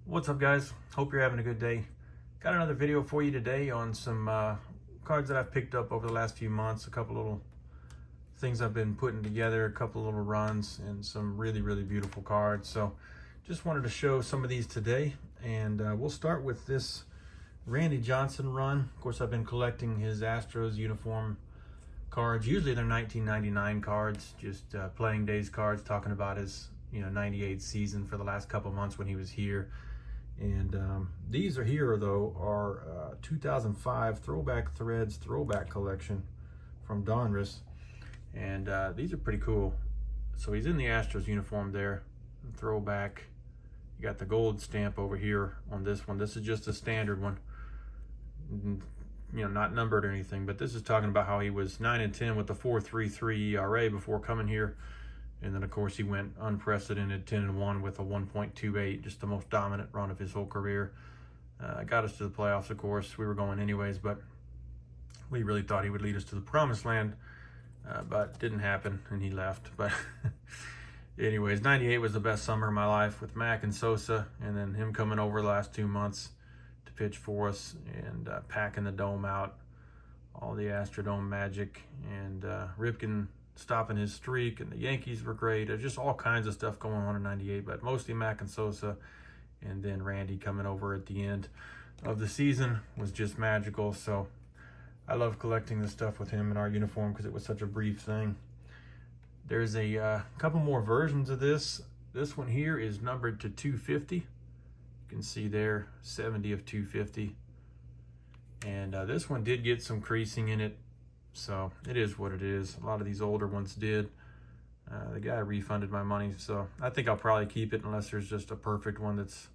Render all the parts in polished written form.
What's up, guys? Hope you're having a good day. Got another video for you today on some cards that I've picked up over the last few months. A couple little things I've been putting together, a couple little runs, and some really beautiful cards. So just wanted to show some of these today, and we'll start with this Randy Johnson run. Of course, I've been collecting his Astros uniform cards. Usually they're 1999 cards, just playing days cards, talking about his 98 season for the last couple months when he was here. And these are here though are 2005 Throwback Threads throwback collection from Donruss, and these are pretty cool. So he's in the Astros uniform there, throwback. You got the gold stamp over here on this one. This is just a standard one, not numbered or anything, but this is talking about how he was 9-10 with the 4.33 ERA before coming here. And then, of course, he went unprecedented 10-1 with a 1.28, just the most dominant run of his whole career. Got us to the playoffs, of course. We were going anyways, but we really thought he would lead us to the promised land, but didn't happen, and he left. But anyways, 98 was the best summer of my life with Mack and Sosa, and then him coming over the last 2 months to pitch for us and packing the dome out, all the Astrodome magic, and Ripken stopping his streak, and the Yankees were great. There's just all kinds of stuff going on in 98, but mostly Mack and Sosa, and then Randy coming over at the end of the season was just magical. So I love collecting this stuff with him in our uniform because it was such a brief thing. There's a couple more versions of this. This one here is numbered to 250. You can see there, 70 of 250. And this one did get some creasing in it, so it is what it is. A lot of these older ones did. The guy refunded my money, so I think I'll probably keep it unless there's just a perfect one that's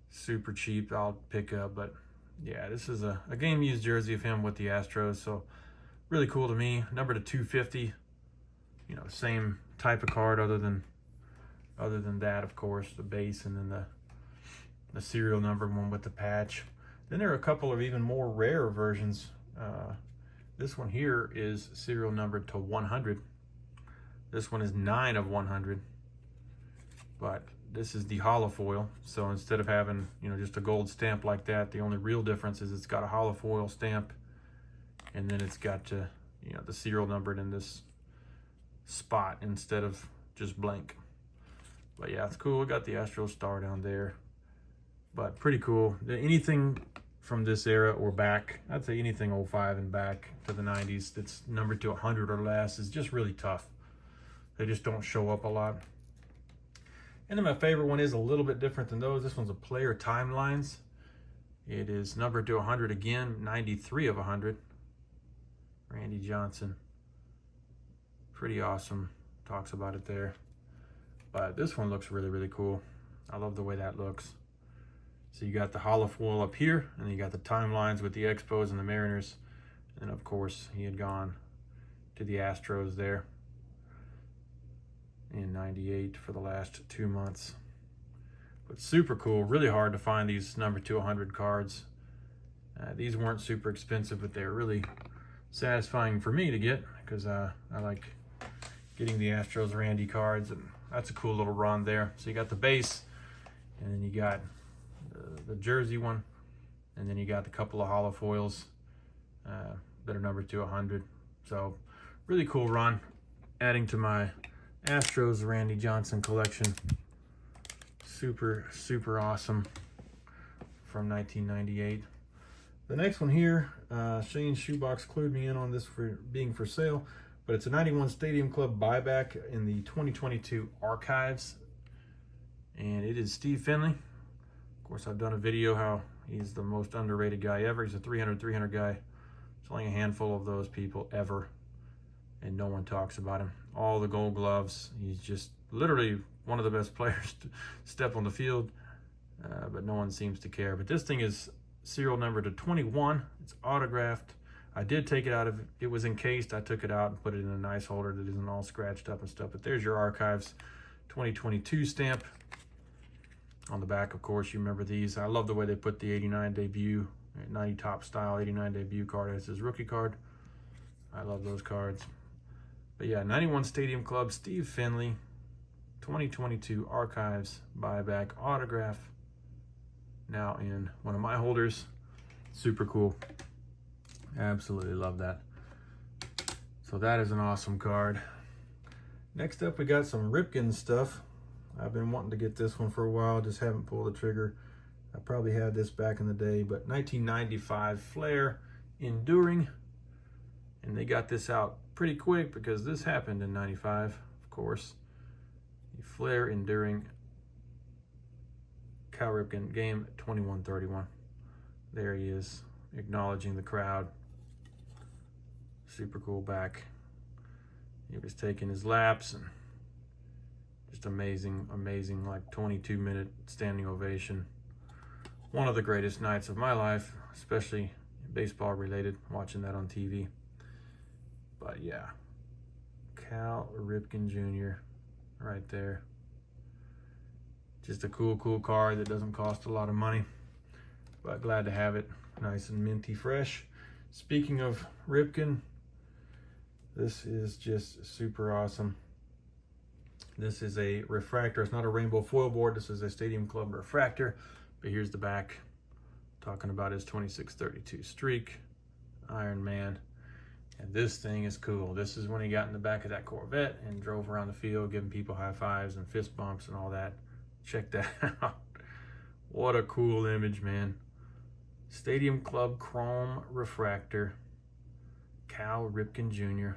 super cheap I'll pick up. But yeah, this is a game used jersey of him with the Astros, so really cool to me. Number to 250, same type of card other than that, of course, the base, and then the serial number one with the patch. Then there are a couple of even more rare versions. This one here is serial numbered to 100. This one is 9 of 100, but this is the holofoil. So instead of having, just a gold stamp like that, the only real difference is it's got a holofoil stamp, and then it's got, the serial numbered in this spot instead of just blank. But yeah, it's cool. We got the Astros star down there, but pretty cool. Anything from this era or back, I'd say anything 05 and back to the 90s that's numbered to 100 or less is just really tough. They just don't show up a lot. And then my favorite one is a little bit different than those. This one's a Player Timelines. It is numbered to 100 again, 93 of 100. Randy Johnson. Pretty awesome. Talks about it there. But this one looks really cool. I love the way that looks. So you got the holofoil up here, and then you got the timelines with the Expos and the Mariners. And of course, he had gone to the Astros there in 98 for the last 2 months. But super cool. Really hard to find these number to 100 cards. These weren't super expensive, but they're really satisfying for me to get because I like getting the Astros Randy cards, and that's a cool little run there. So you got the base, and then you got the jersey one, and then you got the couple of holofoils that are numbered to 100. So really cool run, adding to my Astros Randy Johnson collection. Super awesome from 1998. The next one here, Shane Shoebox clued me in on this for being for sale, but it's a 91 Stadium Club buyback in the 2022 archives, and it is Steve Finley. Of course, I've done a video how he's the most underrated guy ever. He's a 300 guy. There's only a handful of those people ever, and no one talks about him. All the Gold Gloves. He's just literally one of the best players to step on the field, but no one seems to care. But this thing is serial number to 21. It's autographed. I did take it out of, it was encased. I took it out and put it in a nice holder that isn't all scratched up and stuff. But there's your archives 2022 stamp. On the back, of course, you remember these. I love the way they put the 89 debut, 90 top style 89 debut card as his rookie card. I love those cards. But yeah, 91 Stadium Club, Steve Finley, 2022 archives, buyback, autograph. now in one of my holders. Super cool. Absolutely love that. So that is an awesome card. Next up, we got some Ripken stuff. I've been wanting to get this one for a while, just haven't pulled the trigger. I probably had this back in the day, but 1995 Flair Enduring. And they got this out pretty quick because this happened in 95, of course. The Flair Enduring Cal Ripken, game 21-31. There he is, acknowledging the crowd. Super cool back. He was taking his laps and just amazing, like 22-minute standing ovation. One of the greatest nights of my life, especially baseball related, watching that on TV. But yeah, Cal Ripken Jr. right there. Just a cool card that doesn't cost a lot of money, but glad to have it nice and minty fresh. Speaking of Ripken, this is just super awesome. This is a refractor. It's not a rainbow foil board. This is a Stadium Club refractor. But here's the back, talking about his 26-32 streak, Iron Man. And this thing is cool. This is when he got in the back of that Corvette and drove around the field, giving people high fives and fist bumps and all that. Check that out. What a cool image, man. Stadium Club Chrome Refractor, Cal Ripken Jr.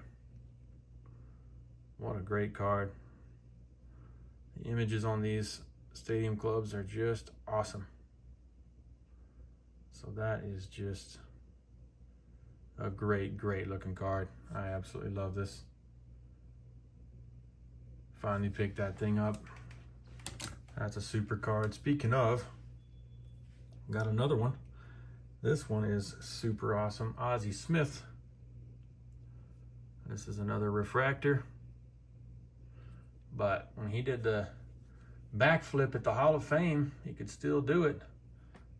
What a great card. The images on these Stadium Clubs are just awesome. So that is just a great looking card. I absolutely love this. Finally picked that thing up. That's a super card. Speaking of, got another one. This one is super awesome. Ozzie Smith. This is another refractor. But when he did the backflip at the Hall of Fame, he could still do it.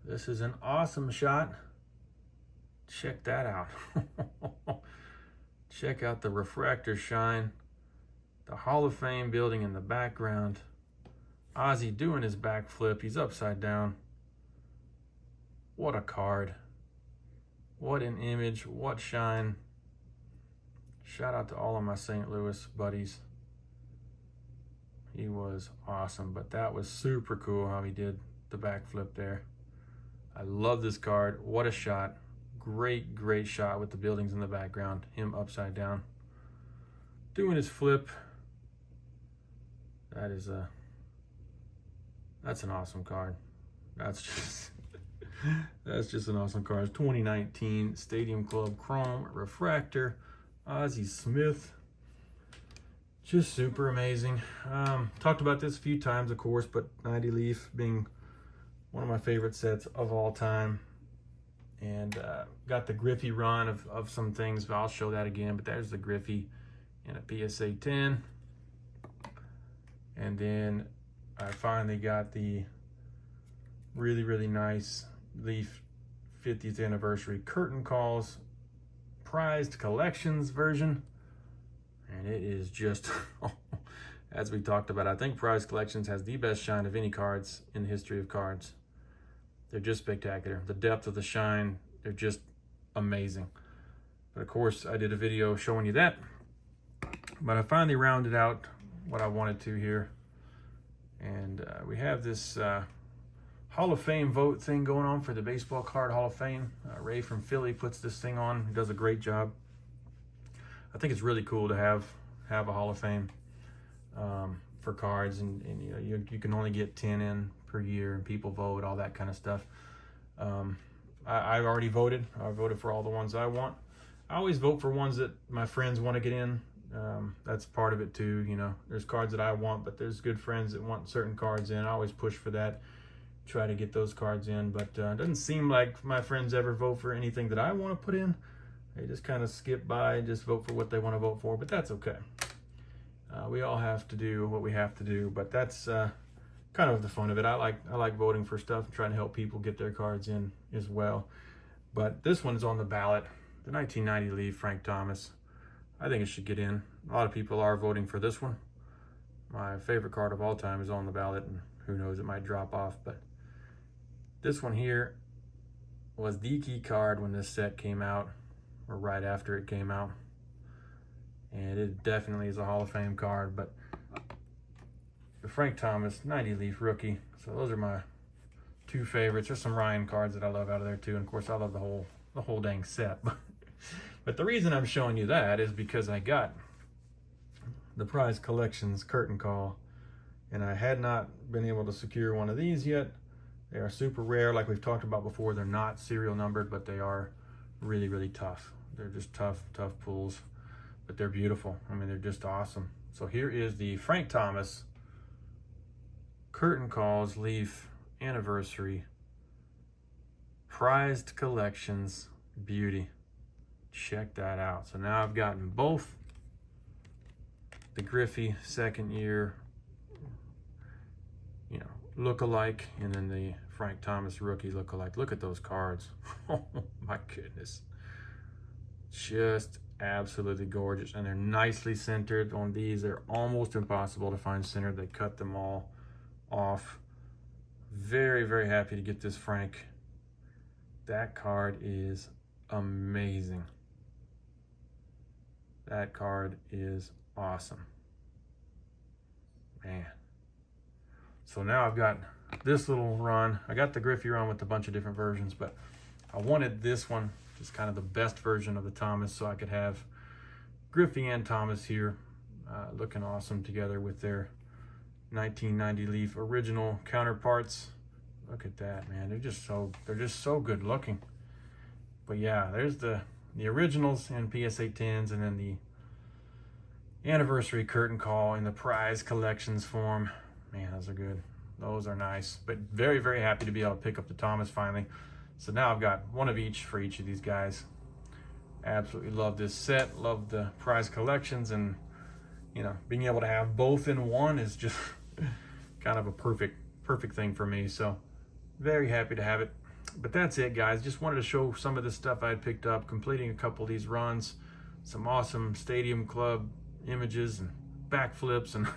This is an awesome shot. Check that out. Check out the refractor shine. The Hall of Fame building in the background. Ozzie doing his backflip. He's upside down. What a card. What an image. What shine. Shout out to all of my St. Louis buddies. He was awesome, but that was super cool how he did the backflip there. I love this card. What a shot. Great shot with the buildings in the background. Him upside down. Doing his flip. That's an awesome card. That's just an awesome card. It's 2019 Stadium Club Chrome Refractor. Ozzie Smith. Just super amazing. Talked about this a few times, of course, but 90 Leaf being one of my favorite sets of all time. And got the Griffey run of some things, but I'll show that again. But there's the Griffey in a PSA 10. And then I finally got the really nice Leaf 50th anniversary curtain calls prized collections version. And it is just, as we talked about, I think Prized Collections has the best shine of any cards in the history of cards. They're just spectacular. The depth of the shine, they're just amazing. But of course, I did a video showing you that. But I finally rounded out what I wanted to here. And we have this Hall of Fame vote thing going on for the Baseball Card Hall of Fame. Ray from Philly puts this thing on. He does a great job. I think it's really cool to have a Hall of Fame for cards, and you know you can only get 10 in per year, and people vote, all that kind of stuff. I've already voted. I voted for all the ones I want. I always vote for ones that my friends want to get in. That's part of it too. You know, there's cards that I want, but there's good friends that want certain cards in. I always push for that, try to get those cards in. But it doesn't seem like my friends ever vote for anything that I want to put in. They just kind of skip by and just vote for what they want to vote for, but that's okay. We all have to do what we have to do, but that's kind of the fun of it. I like voting for stuff and trying to help people get their cards in as well. But this one's on the ballot. The 1990 Leaf, Frank Thomas. I think it should get in. A lot of people are voting for this one. My favorite card of all time is on the ballot, and who knows, it might drop off, but This one here was the key card when this set came out, or right after it came out. And it definitely is a Hall of Fame card, but the Frank Thomas 90 Leaf rookie. So those are my two favorites. There's some Ryan cards that I love out of there too. And of course I love the whole dang set. But the reason I'm showing you that is because I got the Prize Collections curtain call, and I had not been able to secure one of these yet. They are super rare, like we've talked about before. They're not serial numbered, but they are really, really tough. They're just tough pulls, but they're beautiful. I mean, they're just awesome. So here is the Frank Thomas Curtain Calls Leaf Anniversary Prized Collections Beauty. Check that out. So now I've gotten both the Griffey second year, look-alike, and then the Frank Thomas rookie look-alike. Look at those cards. Oh my goodness. Just absolutely gorgeous. And they're nicely centered on these. They're almost impossible to find centered. They cut them all off. Very, very happy to get this Frank. That card is amazing. That card is awesome. Man. So now I've got this little run. I got the Griffey run with a bunch of different versions, but I wanted this one, just kind of the best version of the Thomas, so I could have Griffey and Thomas here looking awesome together with their 1990 Leaf original counterparts. Look at that, man. They're just so good looking. But yeah, there's the originals in PSA 10s, and then the anniversary curtain call in the Prize Collections form. Man, those are good. Those are nice. But very, very happy to be able to pick up the Thomas finally. So now I've got one of each for each of these guys. Absolutely love this set. Love the Prize Collections, and being able to have both in one is just kind of a perfect thing for me. So very happy to have it. But that's it, guys. Just wanted to show some of the stuff I had picked up, completing a couple of these runs. Some awesome Stadium Club images and backflips and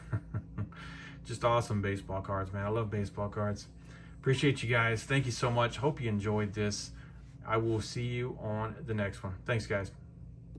just awesome baseball cards, man. I love baseball cards. Appreciate you guys. Thank you so much. Hope you enjoyed this. I will see you on the next one. Thanks, guys.